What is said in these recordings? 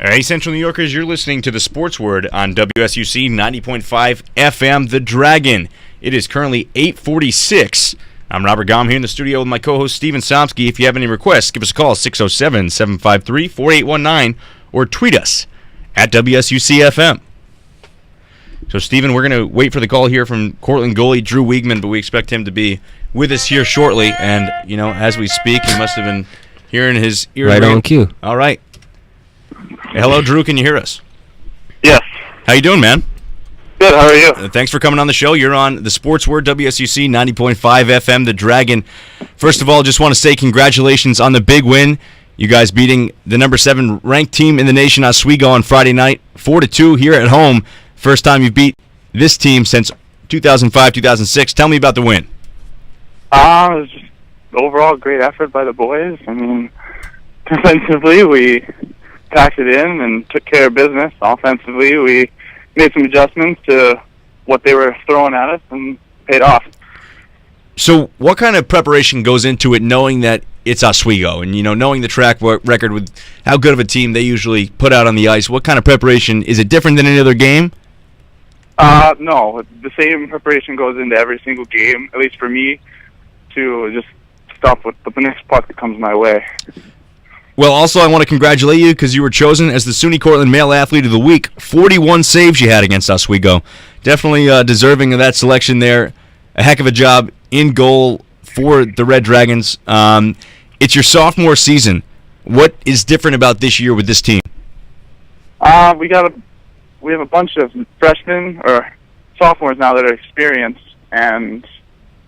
Hey, Central New Yorkers, you're listening to the Sports Word on WSUC 90.5 FM, The Dragon. It is currently 8:46. I'm Robert Gom here in the studio with my co-host Steven Somsky. If you have any requests, give us a call, 607-753-4819, or tweet us at WSUCFM. So, Steven, we're going to wait for the call here from Cortland goalie Drew Weigman, but we expect him to be with us here shortly. And, you know, as we speak, he must have been hearing his ear. Right on cue. All right. Hey, hello, Drew. Can you hear us? Yes. How you doing, man? Good. How are you? Thanks for coming on the show. You're on the Sports Word, WSUC 90.5 FM, The Dragon. First of all, just want to say congratulations on the big win. You guys beating the number 7 ranked team in the nation, Oswego, on Friday night, 4-2 here at home. First time you've beat this team since 2005-2006. Tell me about the win. It was just overall great effort by the boys. I mean, defensively, we packed it in and took care of business. Offensively, we made some adjustments to what they were throwing at us and paid off. So what kind of preparation goes into it, knowing that it's Oswego and, you know, knowing the track record with how good of a team they usually put out on the ice? What kind of preparation? Is it different than any other game? No. The same preparation goes into every single game, at least for me, to just stop with the next puck that comes my way. Well, also, I want to congratulate you because you were chosen as the SUNY Cortland Male Athlete of the Week. 41 saves you had against Oswego. Definitely deserving of that selection there. A heck of a job in goal for the Red Dragons. It's your sophomore season. What is different about this year with this team? We have a bunch of freshmen or sophomores now that are experienced, and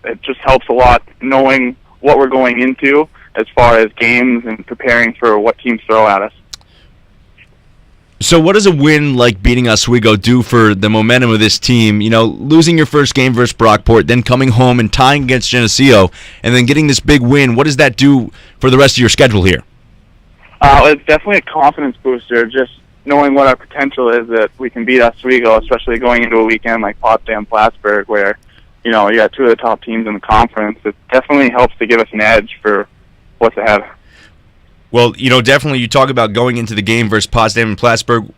it just helps a lot knowing what we're going into as far as games and preparing for what teams throw at us. So what does a win like beating Oswego do for the momentum of this team? You know, losing your first game versus Brockport, then coming home and tying against Geneseo, and then getting this big win. What does that do for the rest of your schedule here? It's definitely a confidence booster, just knowing what our potential is that we can beat Oswego, especially going into a weekend like Potsdam-Plattsburgh where, you know, you got two of the top teams in the conference. It definitely helps to give us an edge for what's ahead. Well, you know, definitely you talk about going into the game versus Potsdam and Plattsburgh.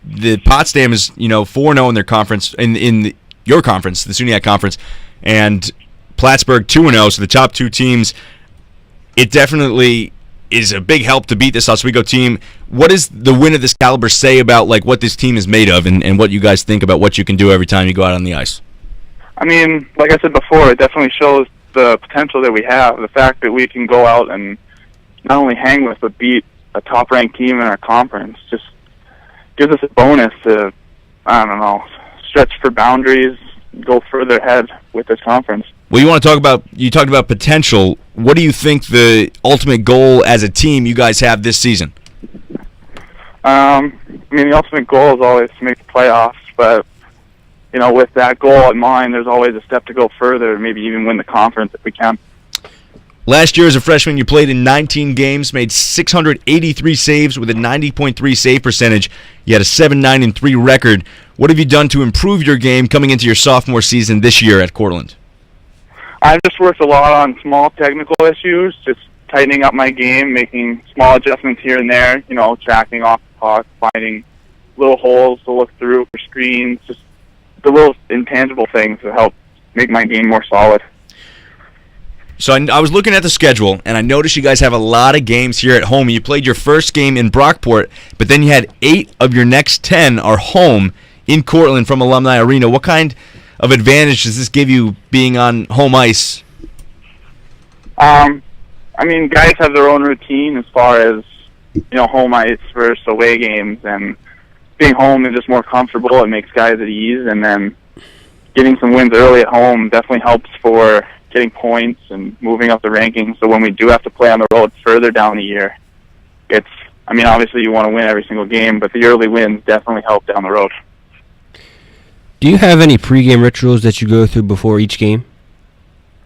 The Potsdam is, you know, 4-0 in their conference, in your conference, the SUNYAC conference, and Plattsburgh 2-0, so the top two teams. It definitely is a big help to beat this Oswego team. What does the win of this caliber say about like what this team is made of and what you guys think about what you can do every time you go out on the ice? I mean, like I said before, it definitely shows the potential that we have. The fact that we can go out and not only hang with but beat a top-ranked team in our conference just gives us a bonus to, I don't know, stretch for boundaries, go further ahead with this conference. Well, you talked about potential. What do you think the ultimate goal as a team you guys have this season? I mean, the ultimate goal is always to make the playoffs, but, you know, with that goal in mind, there's always a step to go further, maybe even win the conference if we can. Last year as a freshman, you played in 19 games, made 683 saves with a 90.3 save percentage. You had a 7-9-3 record. What have you done to improve your game coming into your sophomore season this year at Cortland? I've just worked a lot on small technical issues, just tightening up my game, making small adjustments here and there, you know, tracking off the puck, finding little holes to look through for screens, just the little intangible things that help make my game more solid. So I was looking at the schedule, and I noticed you guys have a lot of games here at home. You played your first game in Brockport, but then you had 8 of your next 10 are home in Cortland from Alumni Arena. What kind of advantage does this give you being on home ice? I mean, guys have their own routine as far as, you know, home ice versus away games, and being home is just more comfortable. It makes guys at ease, and then getting some wins early at home definitely helps for getting points and moving up the rankings. So when we do have to play on the road further down the year, I mean, obviously you want to win every single game, but the early wins definitely help down the road. Do you have any pregame rituals that you go through before each game?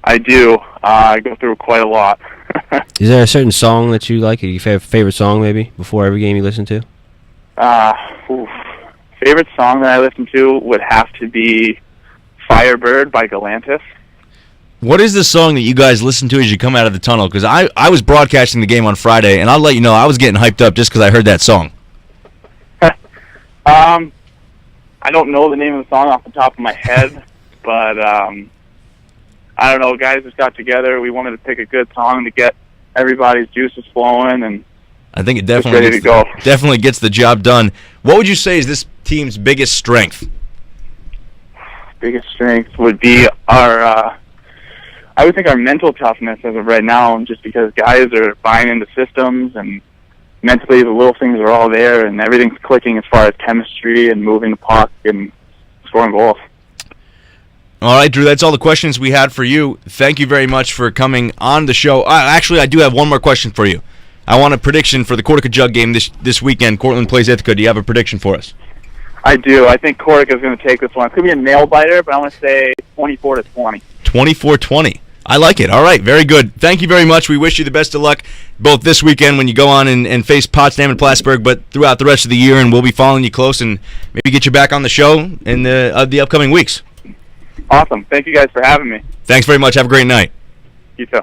I do. I go through quite a lot. Is there a certain song that you like? Your favorite song maybe before every game you listen to? Favorite song that I listen to would have to be Firebird by Galantis. What is the song that you guys listen to as you come out of the tunnel? Because I was broadcasting the game on Friday, and I'll let you know I was getting hyped up just because I heard that song. I don't know the name of the song off the top of my head, but I don't know. Guys just got together. We wanted to pick a good song to get everybody's juices flowing, and I think it definitely gets the job done. What would you say is this team's biggest strength? Biggest strength would be I would think our mental toughness as of right now, just because guys are buying into systems, and mentally the little things are all there, and everything's clicking as far as chemistry and moving the puck and scoring goals. All right, Drew, that's all the questions we had for you. Thank you very much for coming on the show. Actually, I do have one more question for you. I want a prediction for the Cortica Jug game this weekend. Cortland plays Ithaca. Do you have a prediction for us? I do. I think Cortica is going to take this one. It's going to be a nail-biter, but I want to say 24-20. 24-20. I like it. All right, very good. Thank you very much. We wish you the best of luck both this weekend when you go on and face Potsdam and Plattsburgh, but throughout the rest of the year, and we'll be following you close and maybe get you back on the show in the upcoming weeks. Awesome. Thank you guys for having me. Thanks very much. Have a great night. You too.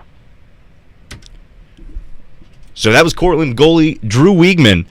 So that was Cortland goalie Drew Weigman.